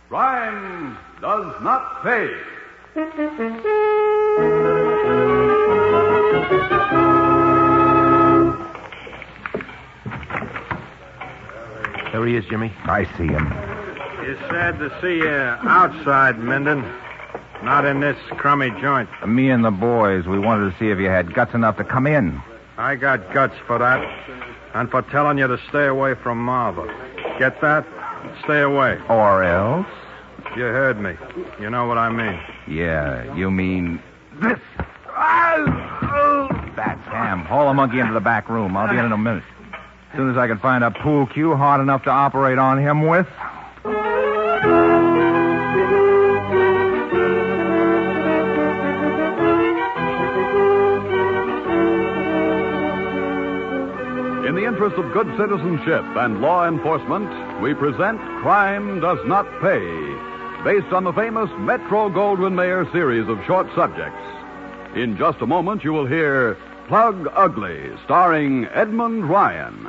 Crime Does Not Pay. There he is, Jimmy. I see him. It's sad to see you outside, Minden. Not in this crummy joint. Me and the boys, we wanted to see if you had guts enough to come in. I got guts for that. And for telling you to stay away from Marva. Get that? Stay away. Or else? You heard me. You know what I mean. Yeah, you mean this. That's Ham. Haul the monkey into the back room. I'll be in a minute. As soon as I can find a pool cue hard enough to operate on him with. In the interest of good citizenship and law enforcement, we present Crime Does Not Pay, based on the famous Metro-Goldwyn-Mayer series of short subjects. In just a moment, you will hear Plug Ugly, starring Edmund Ryan.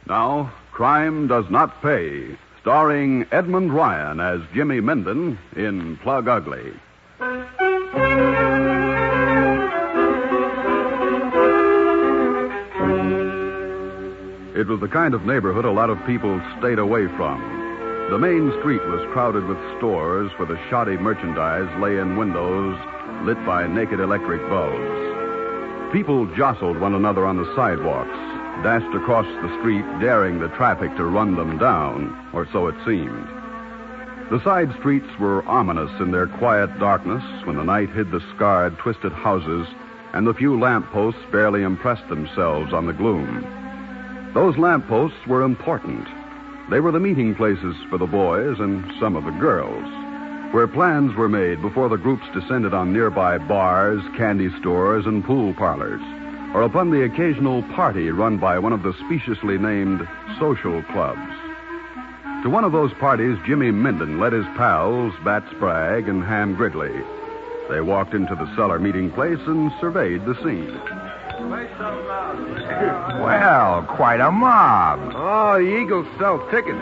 Now, Crime Does Not Pay, starring Edmund Ryan as Jimmy Minden in Plug Ugly. It was the kind of neighborhood a lot of people stayed away from. The main street was crowded with stores where the shoddy merchandise lay in windows lit by naked electric bulbs. People jostled one another on the sidewalks, dashed across the street, daring the traffic to run them down, or so it seemed. The side streets were ominous in their quiet darkness when the night hid the scarred, twisted houses, and the few lampposts barely impressed themselves on the gloom. Those lampposts were important. They were the meeting places for the boys and some of the girls, where plans were made before the groups descended on nearby bars, candy stores, and pool parlors, or upon the occasional party run by one of the speciously named social clubs. To one of those parties, Jimmy Minden led his pals, Bat Spragg and Ham Gridley. They walked into the cellar meeting place and surveyed the scene. Well, quite a mob. Oh, the Eagles sell tickets.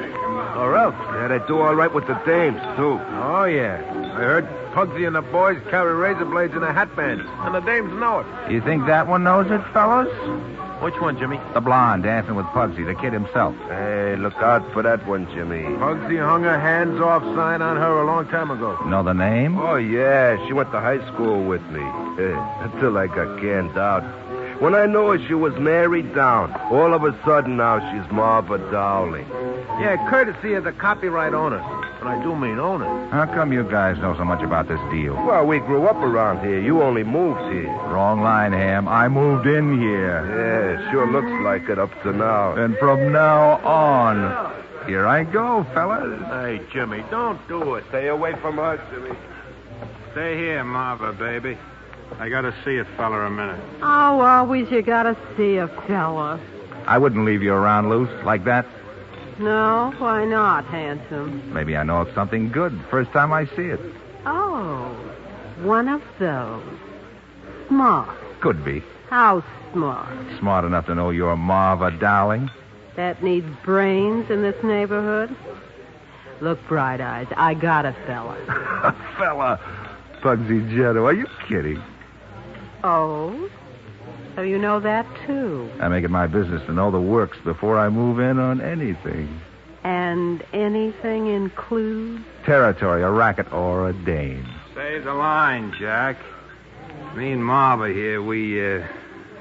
Or else. Yeah, they do all right with the dames, too. Oh, yeah. I heard Pugsy and the boys carry razor blades in their hatbands, and the dames know it. You think that one knows it, fellas? Which one, Jimmy? The blonde dancing with Pugsy, the kid himself. Hey, look out for that one, Jimmy. Pugsy hung her hands-off sign on her a long time ago. Know the name? Oh, yeah. She went to high school with me. Until I got canned out. When I knew her, she was married down. All of a sudden now, she's Marva Dowling. Yeah, courtesy of the copyright owners. And I do mean owners. How come you guys know so much about this deal? Well, we grew up around here. You only moved here. Wrong line, Ham. I moved in here. Yeah, sure looks like it up to now. And from now on, here I go, fellas. Hey, Jimmy, don't do it. Stay away from us, Jimmy. Stay here, Marva, baby. I gotta see it, fella, a minute. Oh, always you gotta see a fella. I wouldn't leave you around loose like that. No, why not, handsome? Maybe I know of something good first time I see it. Oh, one of those. Smart. Could be. How smart? Smart enough to know you're Marva Dowling. That needs brains in this neighborhood? Look, Bright Eyes, I got a fella. A fella? Pugsy Jetto, are you kidding? Oh? So you know that, too? I make it my business to know the works before I move in on anything. And anything includes? Territory, a racket, or a dame. Say the line, Jack. Me and Marva here, we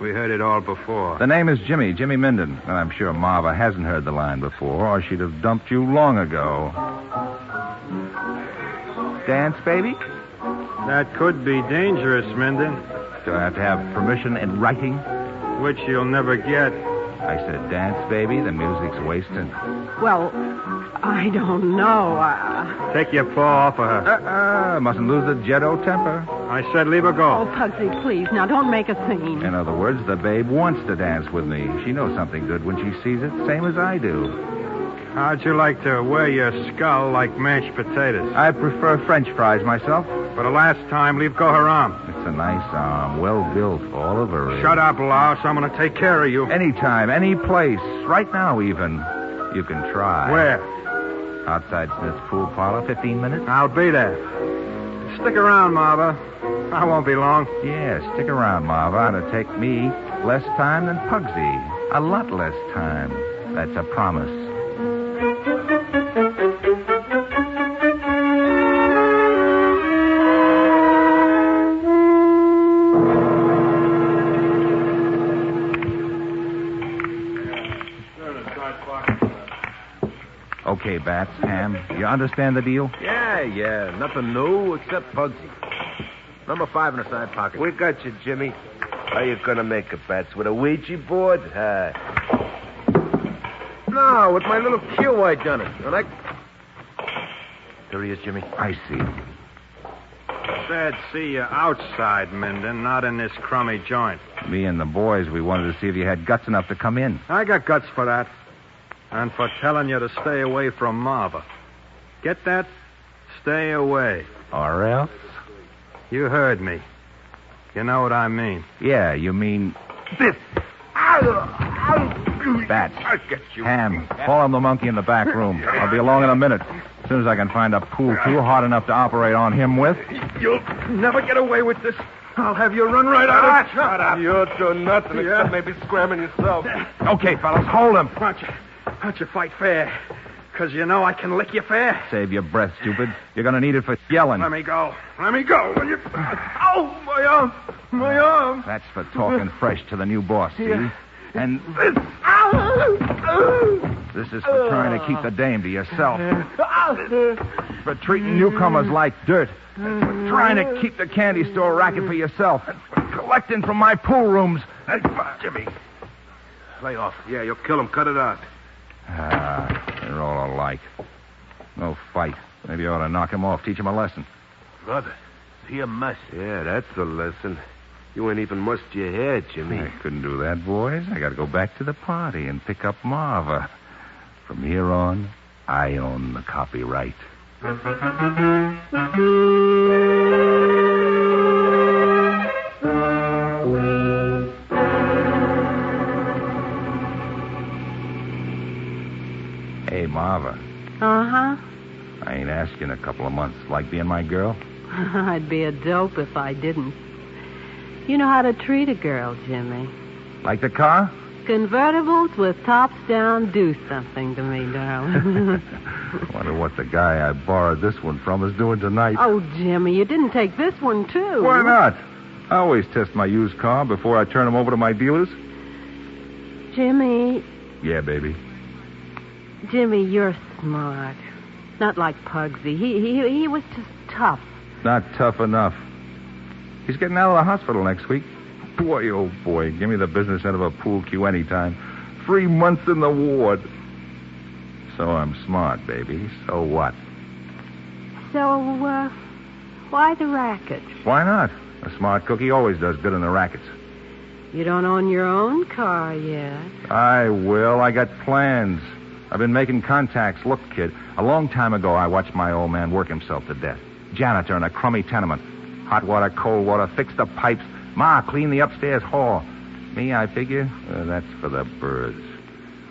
heard it all before. The name is Jimmy Minden. And I'm sure Marva hasn't heard the line before, or she'd have dumped you long ago. Dance, baby? That could be dangerous, Minden. Do I have to have permission in writing? Which you'll never get. I said, dance, baby. The music's wasting. Well, I don't know. Take your paw off of her. Mustn't lose the Jeddo temper. I said leave her Oh, go. Pugsy, please. Now, don't make a scene. In other words, the babe wants to dance with me. She knows something good when she sees it, same as I do. How'd you like to wear your skull like mashed potatoes? I prefer French fries myself. For the last time, leave go her arm. It's a nice arm, well built, all over it. Shut up, Louse. I'm going to take care of you. Anytime, any place, right now even. You can try. Where? Outside Smith's pool parlor, 15 minutes. I'll be there. Stick around, Marva. I won't be long. Yeah, stick around, Marva. It'll take me less time than Pugsy. A lot less time. That's a promise. Okay, Bats, Ham, you understand the deal? Yeah. Nothing new except Pugsy. Number 5 in the side pocket. We got you, Jimmy. How you gonna make it, Bats? With a Ouija board? No, with my little cue I done it. And There he is, Jimmy. I see. Said see you outside, Minden, not in this crummy joint. Me and the boys, we wanted to see if you had guts enough to come in. I got guts for that. And for telling you to stay away from Marva. Get that? Stay away. Or else? You heard me. You know what I mean. Yeah, you mean this. Bats. I'll get you. Ham, follow the monkey in the back room. I'll be along in a minute. As soon as I can find a pool cue hard enough to operate on him with. You'll never get away with this. I'll have you run right out of... Shut up. You'll do nothing except maybe scramming yourself. Okay, fellas, hold him. Why don't you fight fair? Because you know I can lick you fair. Save your breath, stupid. You're going to need it for yelling. Let me go, will you? Oh, my arm. My arm. That's for talking fresh to the new boss, see? Yeah. And this is for trying to keep the dame to yourself. For treating newcomers like dirt. That's for trying to keep the candy store racket for yourself. That's for collecting from my pool rooms. That's for... Jimmy. Lay off. Yeah, you'll kill him. Cut it out. They're all alike. No fight. Maybe I ought to knock him off, teach him a lesson. Brother, he a mess. Yeah, that's a lesson. You ain't even mussed your hair, Jimmy. I couldn't do that, boys. I got to go back to the party and pick up Marva. From here on, I own the copyright. Hey, Marva. Uh-huh. I ain't asked you in a couple of months. Like being my girl? I'd be a dope if I didn't. You know how to treat a girl, Jimmy. Like the car? Convertibles with tops down do something to me, darling. Wonder what the guy I borrowed this one from is doing tonight. Oh, Jimmy, you didn't take this one, too. Why not? I always test my used car before I turn them over to my dealers. Jimmy. Yeah, baby. Jimmy, you're smart. Not like Pugsy. He was just tough. Not tough enough. He's getting out of the hospital next week. Boy, oh boy, give me the business end of a pool cue anytime. 3 months in the ward. So I'm smart, baby. So what? So, why the racket? Why not? A smart cookie always does good in the rackets. You don't own your own car yet. I will. I got plans. I've been making contacts. Look, kid, a long time ago I watched my old man work himself to death. Janitor in a crummy tenement. Hot water, cold water, fix the pipes. Ma, clean the upstairs hall. Me, I figure, that's for the birds.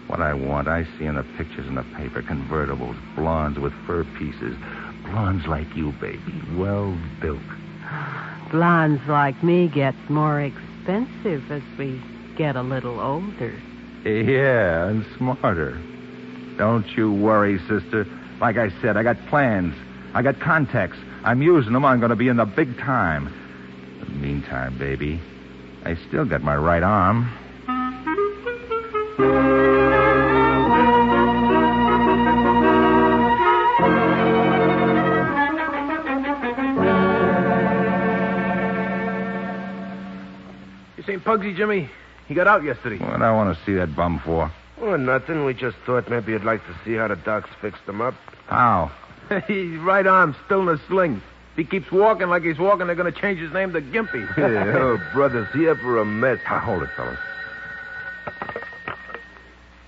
What I want, I see in the pictures in the paper. Convertibles, blondes with fur pieces. Blondes like you, baby. Well built. Blondes like me get more expensive as we get a little older. Yeah, and smarter. Don't you worry, sister. Like I said, I got plans. I got contacts. I'm using them. I'm going to be in the big time. In the meantime, baby, I still got my right arm. You seen Pugsy, Jimmy? He got out yesterday. What do I want to see that bum for? Oh, nothing. We just thought maybe you'd like to see how the docs fixed them up. How? His right arm's still in a sling. If he keeps walking like he's walking, they're going to change his name to Gimpy. Oh, brother's here for a mess. Hold it, fellas.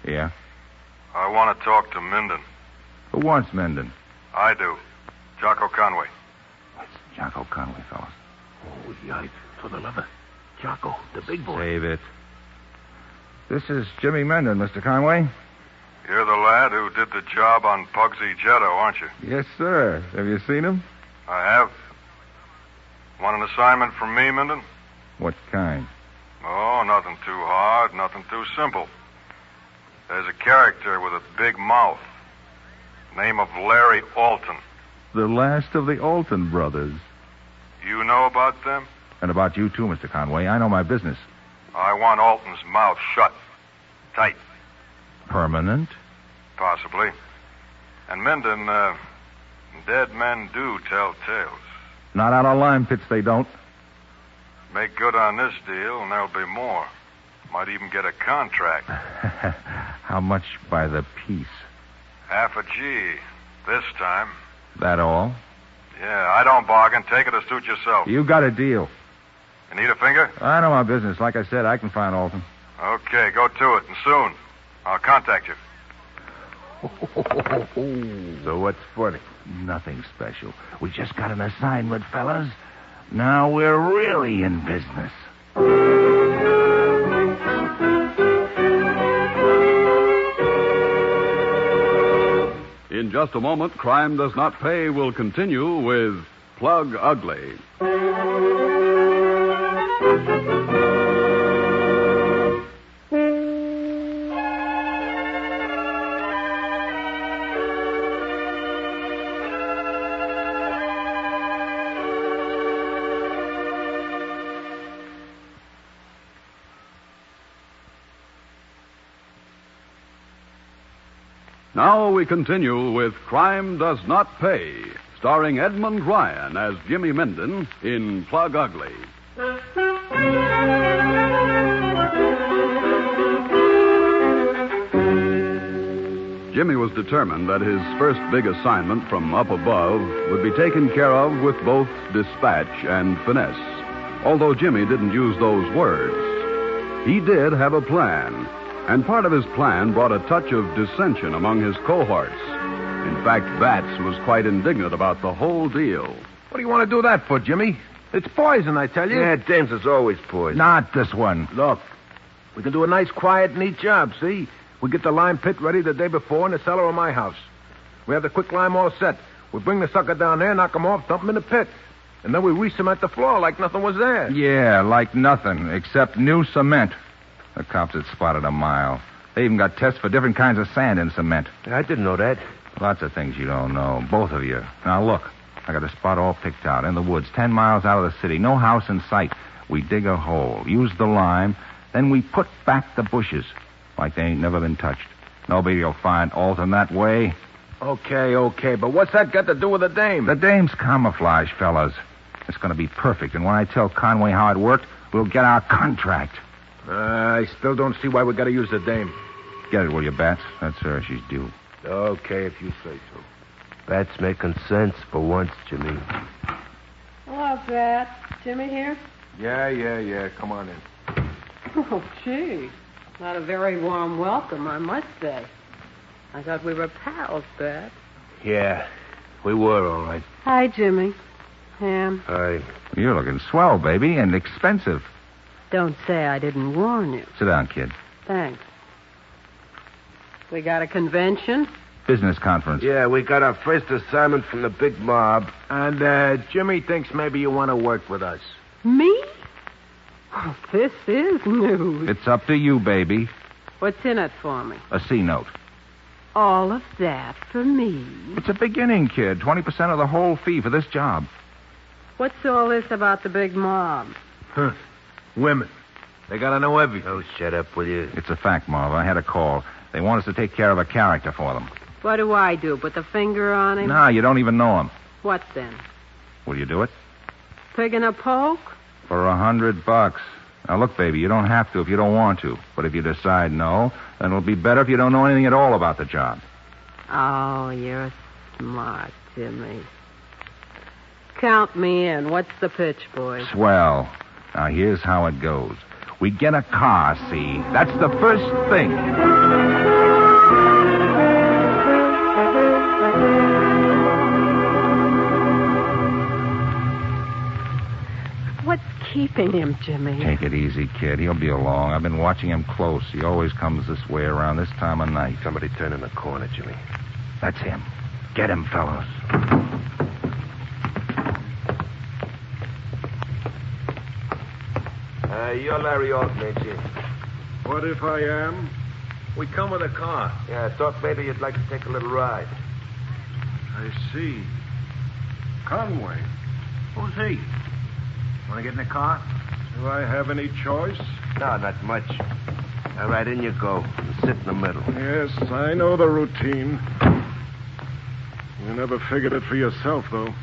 Yeah? I want to talk to Minden. Who wants Minden? I do. Jocko Conway. It's Jocko Conway, fellas. Oh, yikes. For the lover. Jocko, the big boy. Save it. This is Jimmy Minden, Mr. Conway. You're the lad who did the job on Pugsy Jetto, aren't you? Yes, sir. Have you seen him? I have. Want an assignment from me, Minden? What kind? Oh, nothing too hard, nothing too simple. There's a character with a big mouth. Name of Larry Alton. The last of the Alton brothers. You know about them? And about you, too, Mr. Conway. I know my business. I want Alton's mouth shut. Tight. Permanent? Possibly. And Minden, dead men do tell tales. Not out of lime pits, they don't. Make good on this deal, and there'll be more. Might even get a contract. How much by the piece? Half a G. This time. That all? Yeah, I don't bargain. Take it or suit yourself. You got a deal. You need a finger? I know my business. Like I said, I can find Alton. Okay, go to it, and soon. I'll contact you. So what's funny? Nothing special. We just got an assignment, fellas. Now we're really in business. In just a moment, Crime Does Not Pay will continue with Plug Ugly. Now we continue with Crime Does Not Pay, starring Edmund Ryan as Jimmy Minden in Plug Ugly. Jimmy was determined that his first big assignment from up above would be taken care of with both dispatch and finesse. Although Jimmy didn't use those words, he did have a plan. And part of his plan brought a touch of dissension among his cohorts. In fact, Bats was quite indignant about the whole deal. What do you want to do that for, Jimmy? It's poison, I tell you. Yeah, James is always poison. Not this one. Look, we can do a nice, quiet, neat job, see? We get the lime pit ready the day before in the cellar of my house. We have the quick lime all set. We bring the sucker down there, knock him off, dump him in the pit. And then we re-cement the floor like nothing was there. Yeah, like nothing, except new cement. The cops had spotted a mile. They even got tests for different kinds of sand in cement. I didn't know that. Lots of things you don't know, both of you. Now, look, I got a spot all picked out in the woods, 10 miles out of the city. No house in sight. We dig a hole, use the lime, then we put back the bushes like they ain't never been touched. Nobody will find Alton that way. Okay, but what's that got to do with the dame? The dame's camouflage, fellas. It's going to be perfect, and when I tell Conway how it worked, we'll get our contract. I still don't see why we got to use the dame. Get it, will you, Bats? That's her. She's due. Okay, if you say so. That's making sense for once, Jimmy. Hello, Bat. Jimmy here? Yeah. Come on in. Oh, gee. Not a very warm welcome, I must say. I thought we were pals, Bat. Yeah, we were all right. Hi, Jimmy. Ham. Hi. You're looking swell, baby, and expensive. Don't say I didn't warn you. Sit down, kid. Thanks. We got a convention? Business conference. Yeah, we got our first assignment from the big mob. And Jimmy thinks maybe you want to work with us. Me? Oh, this is news. It's up to you, baby. What's in it for me? A C-note. All of that for me? It's a beginning, kid. 20% of the whole fee for this job. What's all this about the big mob? Huh. Women. They got to know everything. Oh, shut up, will you? It's a fact, Marv. I had a call. They want us to take care of a character for them. What do I do? Put the finger on him? No, you don't even know him. What then? Will you do it? Pig in a poke? For $100. Now, look, baby, you don't have to if you don't want to. But if you decide no, then it'll be better if you don't know anything at all about the job. Oh, you're smart, Jimmy. Count me in. What's the pitch, boys? Swell. Now, here's how it goes. We get a car, see? That's the first thing. What's keeping him, Jimmy? Take it easy, kid. He'll be along. I've been watching him close. He always comes this way around this time of night. Somebody turn in the corner, Jimmy. That's him. Get him, fellows. You're Larry Alton, ain't you? What if I am? We come with a car. Yeah, I thought maybe you'd like to take a little ride. I see. Conway. Who's he? Want to get in the car? Do I have any choice? No, not much. All right, in you go. Sit in the middle. Yes, I know the routine. You never figured it for yourself, though.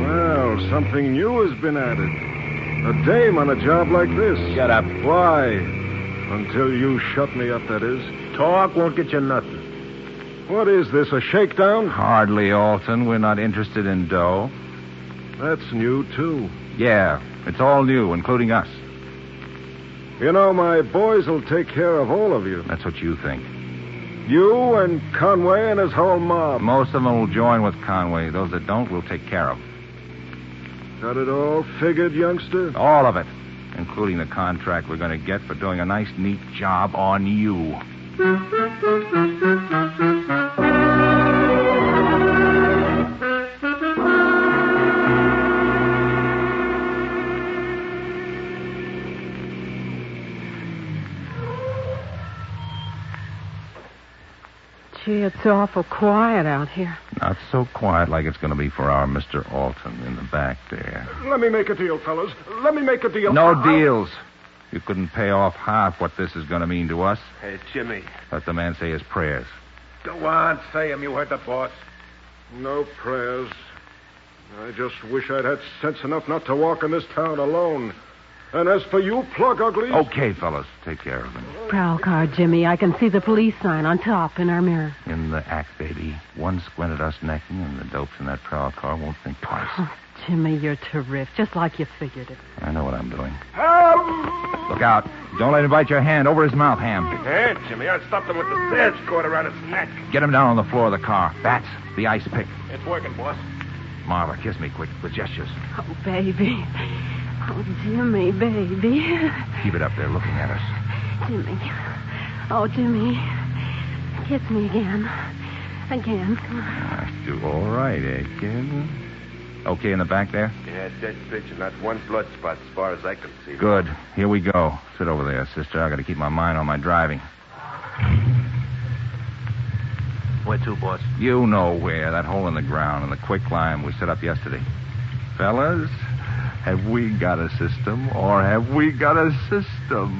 Well, something new has been added. A dame on a job like this. Shut up. Why? Until you shut me up, that is. Talk won't get you nothing. What is this, a shakedown? Hardly, Alton. We're not interested in dough. That's new, too. Yeah, it's all new, including us. You know, my boys will take care of all of you. That's what you think. You and Conway and his whole mob. Most of them will join with Conway. Those that don't, we'll take care of. Got it all figured, youngster? All of it, including the contract we're going to get for doing a nice, neat job on you. Gee, it's awful quiet out here. Not so quiet like it's going to be for our Mr. Alton in the back there. Let me make a deal, fellas. Let me make a deal. No deals. You couldn't pay off half what this is going to mean to us. Hey, Jimmy. Let the man say his prayers. Go on, say 'em. You heard the boss. No prayers. I just wish I'd had sense enough not to walk in this town alone. And as for you, plug ugly. Okay, fellas. Take care of him. Prowl car, Jimmy. I can see the police sign on top in our mirror. In the act, baby. One squint at us necking, and the dopes in that prowl car won't think twice. Oh, Jimmy, you're terrific. Just like you figured it. I know what I'm doing. Help! Look out. Don't let him bite your hand. Over his mouth, Ham. Hey, Jimmy, I stopped him with the sash cord around his neck. Get him down on the floor of the car. That's the ice pick. It's working, boss. Marva, kiss me quick with gestures. Oh, baby. Oh, Jimmy, baby. Keep it up there looking at us. Jimmy. Oh, Jimmy. Kiss me again. Again. Come on. I do all right, eh, kid? Okay in the back there? Yeah, dead picture. Not one blood spot as far as I can see. Good. Here we go. Sit over there, sister. I got to keep my mind on my driving. Where to, boss? You know where. That hole in the ground and the quick line we set up yesterday. Fellas, have we got a system or have we got a system?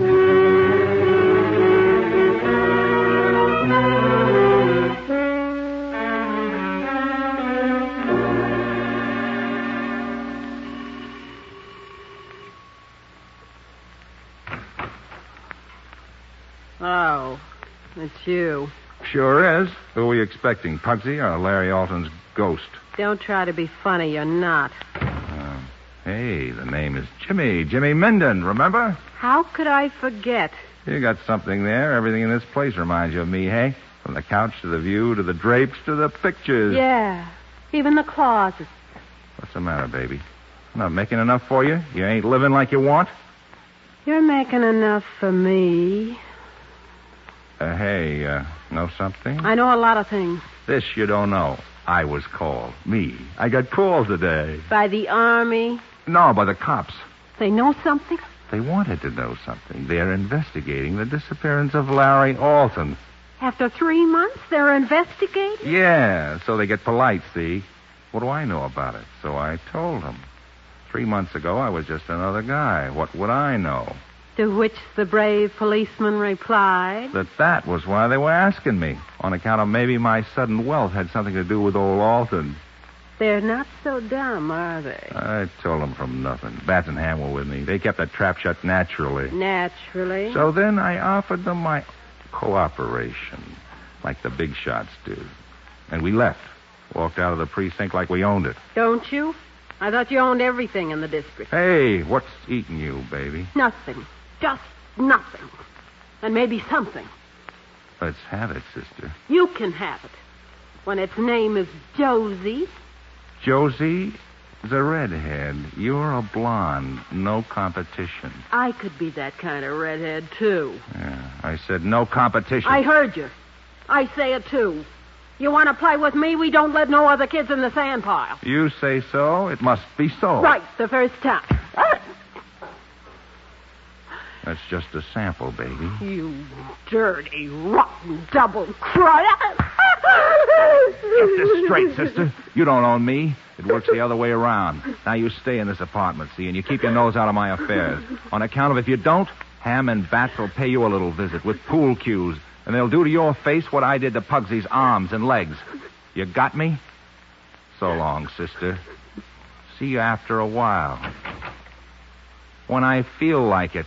Oh, it's you. Sure is. Who are we expecting, Pugsy or Larry Alton's ghost? Don't try to be funny. You're not. Hey, the name is Jimmy. Jimmy Minden, remember? How could I forget? You got something there. Everything in this place reminds you of me, hey? From the couch to the view to the drapes to the pictures. Yeah, even the closet. What's the matter, baby? I'm not making enough for you? You ain't living like you want? You're making enough for me. Hey, know something? I know a lot of things. This you don't know. I was called. Me. I got called today. By the Army. No, by the cops. They know something? They wanted to know something. They're investigating the disappearance of Larry Alton. After 3 months, they're investigating? Yeah, so they get polite, see? What do I know about it? So I told them. 3 months ago, I was just another guy. What would I know? To which the brave policeman replied, That was why they were asking me. On account of maybe my sudden wealth had something to do with old Alton. They're not so dumb, are they? I told them from nothing. Bats and Ham were with me. They kept the trap shut naturally. Naturally. So then I offered them my cooperation, like the big shots do. And we left. Walked out of the precinct like we owned it. Don't you? I thought you owned everything in the district. Hey, what's eating you, baby? Nothing. Just nothing. And maybe something. Let's have it, sister. You can have it. When its name is Josie. Josie is a redhead. You're a blonde. No competition. I could be that kind of redhead, too. Yeah, I said no competition. I heard you. I say it, too. You want to play with me? We don't let no other kids in the sand pile. You say so? It must be so. Right, the first time. That's just a sample, baby. You dirty, rotten, double cross. Get this straight, sister. You don't own me. It works the other way around. Now you stay in this apartment, see, and you keep your nose out of my affairs. On account of if you don't, Ham and Bats will pay you a little visit with pool cues, and they'll do to your face what I did to Pugsy's arms and legs. You got me? So long, sister. See you after a while. When I feel like it.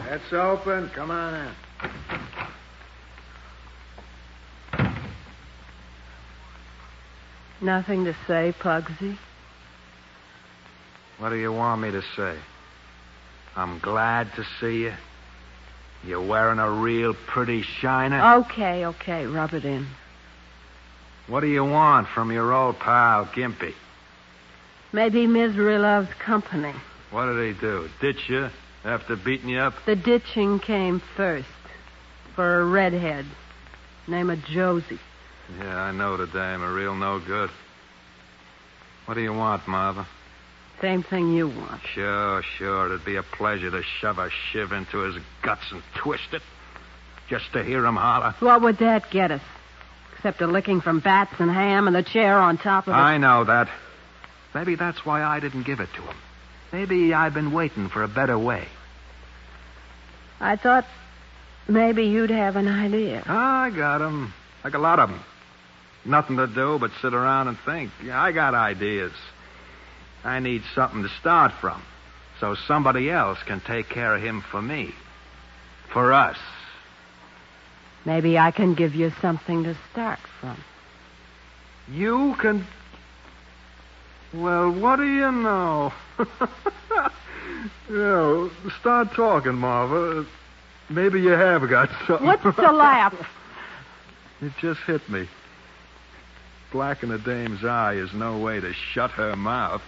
It's open. Come on in. Nothing to say, Pugsy? What do you want me to say? I'm glad to see you. You're wearing a real pretty shiner. Okay, rub it in. What do you want from your old pal, Gimpy? Maybe Misery loves company. What did he do? Ditch you after beating you up? The ditching came first. For a redhead. Name of Josie. Yeah, I know the dame. A real no good. What do you want, Martha? Same thing you want. Sure. It'd be a pleasure to shove a shiv into his guts and twist it. Just to hear him holler. What would that get us? Except a licking from Bats and Ham and the chair on top of it. I know that. Maybe that's why I didn't give it to him. Maybe I've been waiting for a better way. I thought maybe you'd have an idea. I got 'em. Like a lot of 'em. Nothing to do but sit around and think. Yeah, I got ideas. I need something to start from, so somebody else can take care of him for me. For us. Maybe I can give you something to start from. You can... Well, what do you know? Start talking, Marva. Maybe you have got something. What's the laugh? It just hit me. Black in a dame's eye is no way to shut her mouth.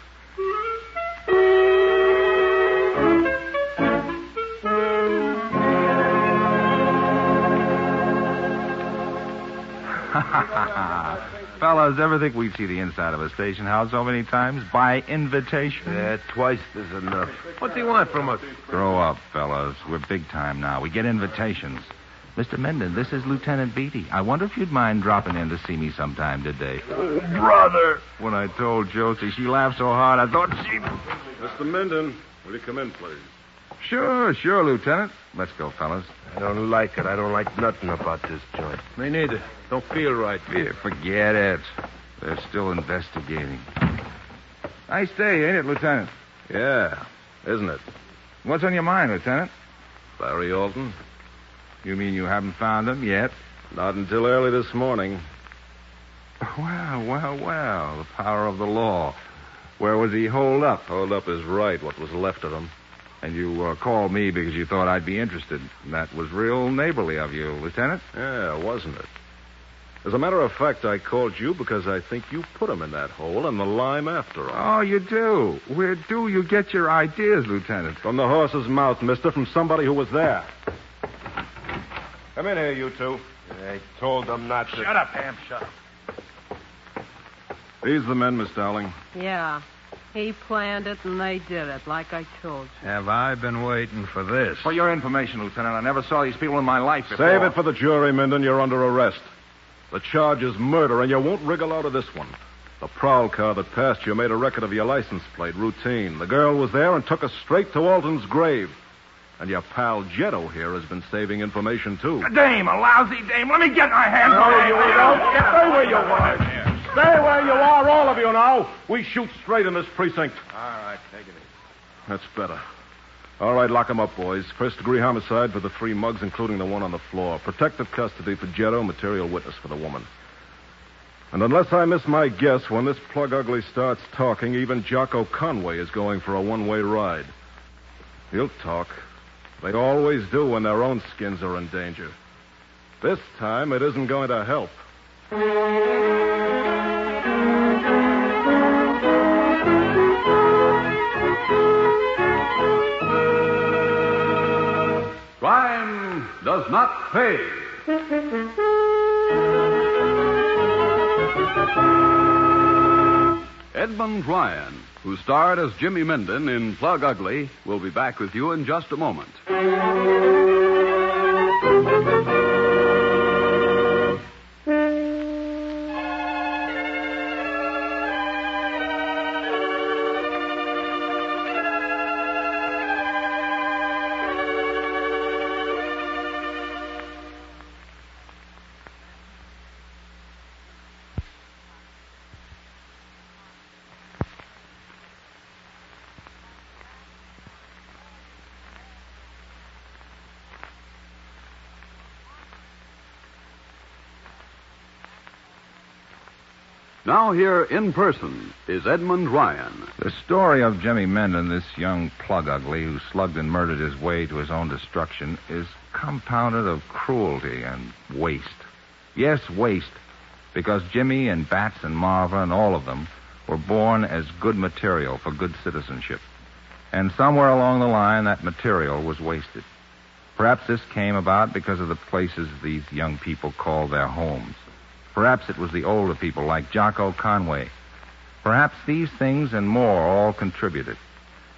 Fellas, ever think we'd see the inside of a station house so many times? By invitation. Yeah, twice is enough. What do you want from us? Grow up, fellas. We're big time now. We get invitations. Mr. Menden, this is Lieutenant Beatty. I wonder if you'd mind dropping in to see me sometime today. Oh, brother. When I told Josie, she laughed so hard I thought she... Mr. Minden, will you come in, please? Sure, Lieutenant. Let's go, fellas. I don't like it. I don't like nothing about this joint. Me neither. Don't feel right. Yeah, forget it. They're still investigating. Nice day, ain't it, Lieutenant? Yeah, isn't it? What's on your mind, Lieutenant? Larry Alton? You mean you haven't found him yet? Not until early this morning. Well. The power of the law. Where was he holed up? Hold up is right, what was left of him. And you called me because you thought I'd be interested. That was real neighborly of you, Lieutenant. Yeah, wasn't it? As a matter of fact, I called you because I think you put him in that hole and the lime after all. Oh, you do? Where do you get your ideas, Lieutenant? From the horse's mouth, mister, from somebody who was there. Come in here, you two. I told them not to... Shut up, Ham. Shut up. These the men, Miss Dowling. Yeah. He planned it and they did it, like I told you. Have I been waiting for this? For your information, Lieutenant, I never saw these people in my life before. Save it for the jury, Minden. You're under arrest. The charge is murder, and you won't wriggle out of this one. The prowl car that passed you made a record of your license plate, routine. The girl was there and took us straight to Alton's grave. And your pal Jetto here has been saving information, too. A dame, a lousy dame. Let me get my hands on No, her. you don't. Stay where you are. Stay where you are, all of you now. We shoot straight in this precinct. All right, take it easy. That's better. All right, lock 'em up, boys. First-degree homicide for the 3 mugs, including the one on the floor. Protective custody for Jetto, material witness for the woman. And unless I miss my guess, when this plug ugly starts talking, even Jocko Conway is going for a one-way ride. He'll talk. They always do when their own skins are in danger. This time, it isn't going to help. Crime does not pay. Edmund Ryan, who starred as Jimmy Menden in Plug Ugly, will be back with you in just a moment. Now here in person is Edmund Ryan. The story of Jimmy Menden, this young plug ugly who slugged and murdered his way to his own destruction, is compounded of cruelty and waste. Yes, waste, because Jimmy and Bats and Marva and all of them were born as good material for good citizenship. And somewhere along the line, that material was wasted. Perhaps this came about because of the places these young people called their homes. Perhaps it was the older people like Jocko Conway. Perhaps these things and more all contributed.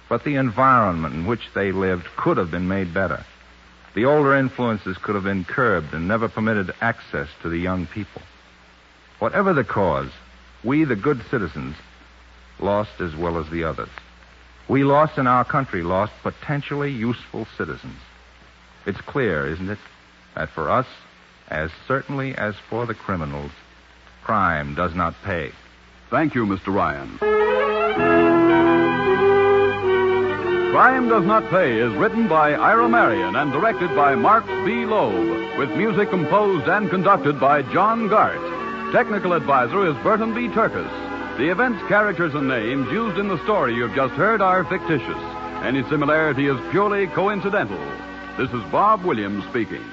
But the environment in which they lived could have been made better. The older influences could have been curbed and never permitted access to the young people. Whatever the cause, we, the good citizens, lost as well as the others. We lost in our country, lost potentially useful citizens. It's clear, isn't it, that for us, as certainly as for the criminals, crime does not pay. Thank you, Mr. Ryan. Crime Does Not Pay is written by Ira Marion and directed by Marx B. Loeb, with music composed and conducted by John Gart. Technical advisor is Burton B. Turkis. The events, characters, and names used in the story you've just heard are fictitious. Any similarity is purely coincidental. This is Bob Williams speaking.